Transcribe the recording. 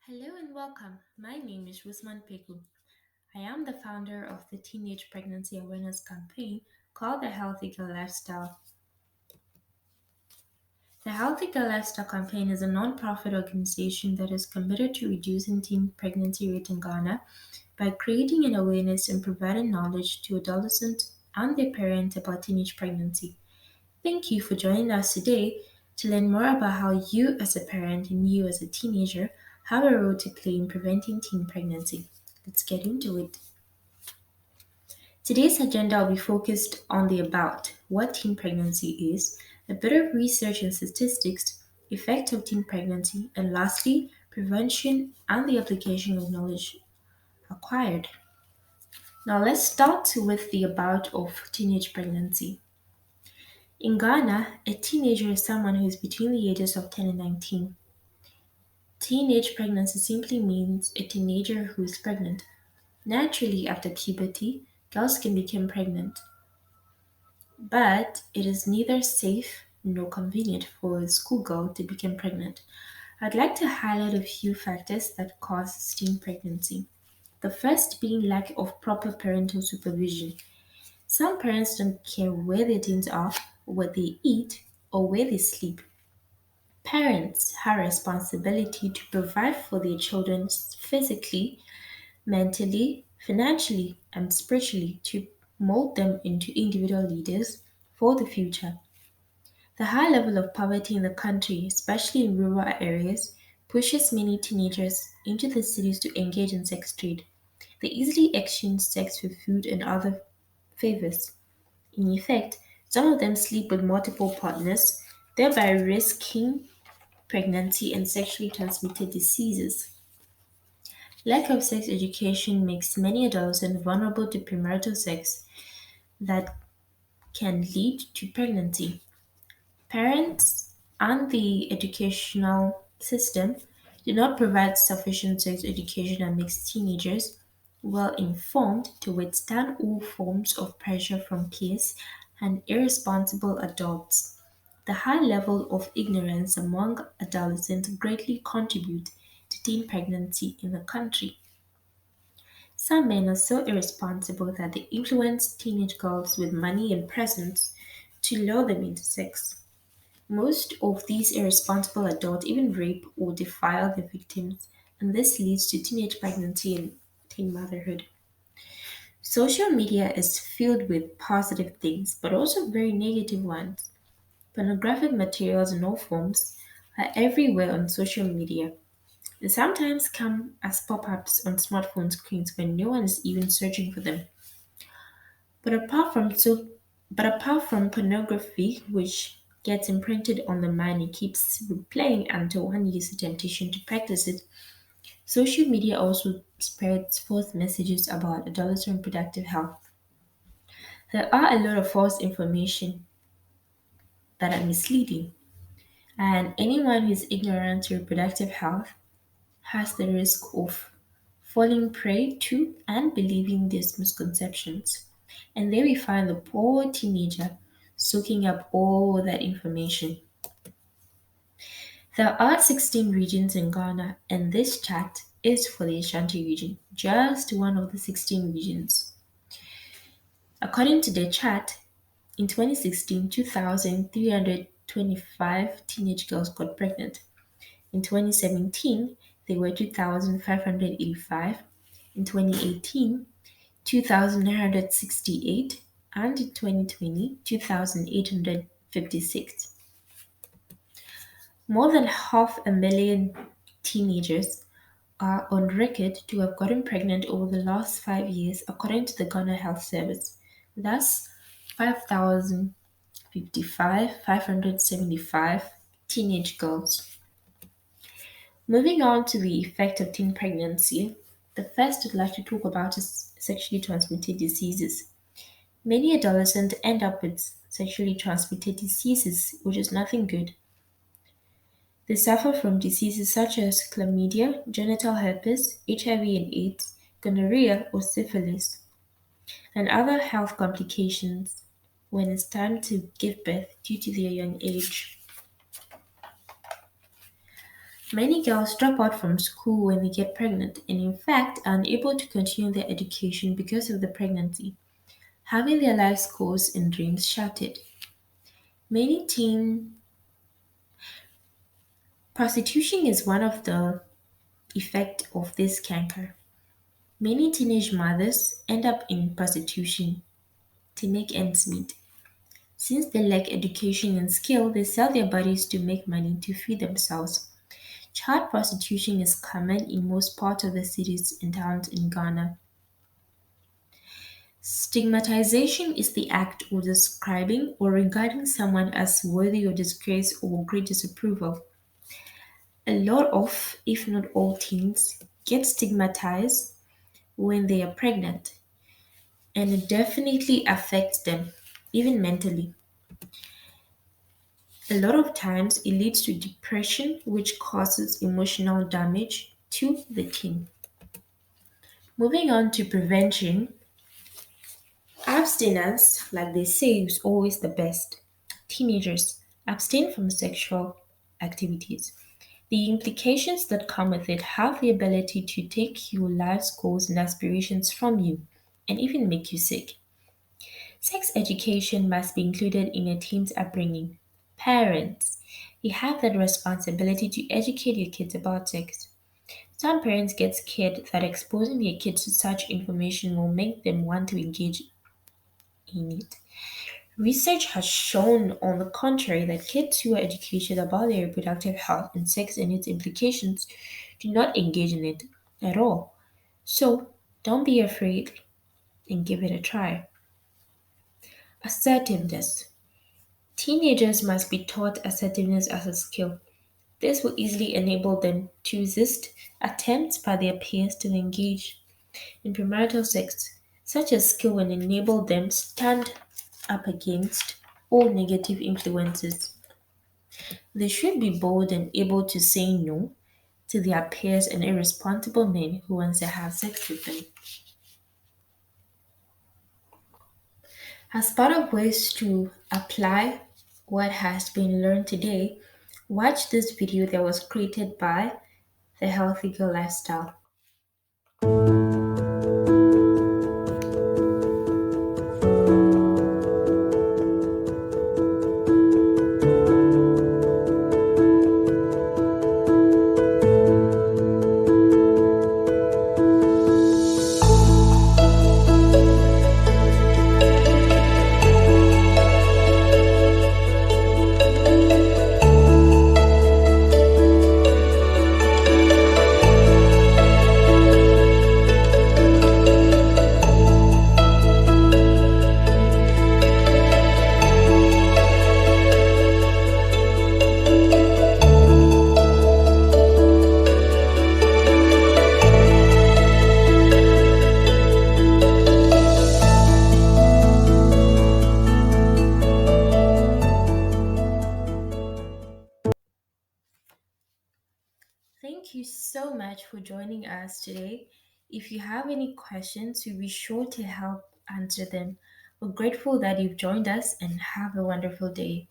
Hello and welcome. My name is Rusman Peku. I am the founder of the Teenage Pregnancy Awareness Campaign called the Healthy Girl Lifestyle. The Healthy Girl Lifestyle Campaign is a non-profit organization that is committed to reducing teen pregnancy rate in Ghana by creating an awareness and providing knowledge to adolescents and their parents about teenage pregnancy. Thank you for joining us today to learn more about how you, as a parent, and you, as a teenager, have a role to play in preventing teen pregnancy. Let's get into it. Today's agenda will be focused on the about, what teen pregnancy is, a bit of research and statistics, effect of teen pregnancy, and lastly, prevention and the application of knowledge acquired. Now, let's start with the about of teenage pregnancy. In Ghana, a teenager is someone who is between the ages of 10 and 19. Teenage pregnancy simply means a teenager who is pregnant. Naturally, after puberty, girls can become pregnant, but it is neither safe nor convenient for a schoolgirl to become pregnant. I'd like to highlight a few factors that cause teen pregnancy. The first being lack of proper parental supervision. Some parents don't care where their teens are, what they eat, or where they sleep. Parents have a responsibility to provide for their children physically, mentally, financially, and spiritually to mold them into individual leaders for the future. The high level of poverty in the country, especially in rural areas, pushes many teenagers into the cities to engage in sex trade. They easily exchange sex for food and other favors. In effect, some of them sleep with multiple partners, thereby risking pregnancy and sexually transmitted diseases. Lack of sex education makes many adolescents vulnerable to premarital sex that can lead to pregnancy. Parents and the educational system do not provide sufficient sex education that makes teenagers well informed to withstand all forms of pressure from peers and irresponsible adults. The high level of ignorance among adolescents greatly contribute to teen pregnancy in the country. Some men are so irresponsible that they influence teenage girls with money and presents to lure them into sex. Most of these irresponsible adults even rape or defile their victims, and this leads to teenage pregnancy and teen motherhood. Social media is filled with positive things, but also very negative ones. Pornographic materials in all forms are everywhere on social media. They sometimes come as pop ups on smartphone screens when no one is even searching for them. But apart from so but apart from pornography, which gets imprinted on the mind and keeps replaying until one uses temptation to practice it, social media also spreads false messages about adolescent reproductive health. There are a lot of false information that are misleading, and anyone who is ignorant to reproductive health has the risk of falling prey to and believing these misconceptions. And there we find the poor teenager soaking up all that information. There are 16 regions in Ghana, and this chart is for the Ashanti region, just one of the 16 regions. According to the chart, in 2016, 2,325 teenage girls got pregnant. In 2017, they were 2,585. In 2018, 2,968. And in 2020, 2,856. More than half a million teenagers are on record to have gotten pregnant over the last 5 years, according to the Ghana Health Service. Thus, 5,055,575 teenage girls. Moving on to the effect of teen pregnancy, the first I'd like to talk about is sexually transmitted diseases. Many adolescents end up with sexually transmitted diseases, which is nothing good. They suffer from diseases such as chlamydia, genital herpes, HIV and AIDS, gonorrhea or syphilis, and other health complications when it's time to give birth due to their young age. Many girls drop out from school when they get pregnant and, in fact, are unable to continue their education because of the pregnancy, having their life goals and dreams shattered. Many teen prostitution is one of the effect of this canker. Many teenage mothers end up in prostitution to make ends meet. Since they lack education and skill, they sell their bodies to make money to feed themselves. Child prostitution is common in most parts of the cities and towns in Ghana. Stigmatization is the act of describing or regarding someone as worthy of disgrace or great disapproval. A lot of, if not all, teens get stigmatized when they are pregnant, and it definitely affects them, even mentally. A lot of times, it leads to depression, which causes emotional damage to the teen. Moving on to prevention, abstinence, like they say, is always the best. Teenagers, abstain from sexual activities. The implications that come with it have the ability to take your life's goals and aspirations from you and even make you sick. Sex education must be included in a teen's upbringing. Parents, you have that responsibility to educate your kids about sex. Some parents get scared that exposing their kids to such information will make them want to engage in it. Research has shown, on the contrary, that kids who are educated about their reproductive health and sex and its implications do not engage in it at all. So, don't be afraid and give it a try. Assertiveness. Teenagers must be taught assertiveness as a skill. This will easily enable them to resist attempts by their peers to engage in premarital sex. Such a skill will enable them stand up against all negative influences. They should be bold and able to say no to their peers and irresponsible men who want to have sex with them. As part of ways to apply what has been learned today, watch this video that was created by the Healthy Girl Lifestyle. Thank you so much for joining us today. If you have any questions, we'll be sure to help answer them. We're grateful that you've joined us and have a wonderful day.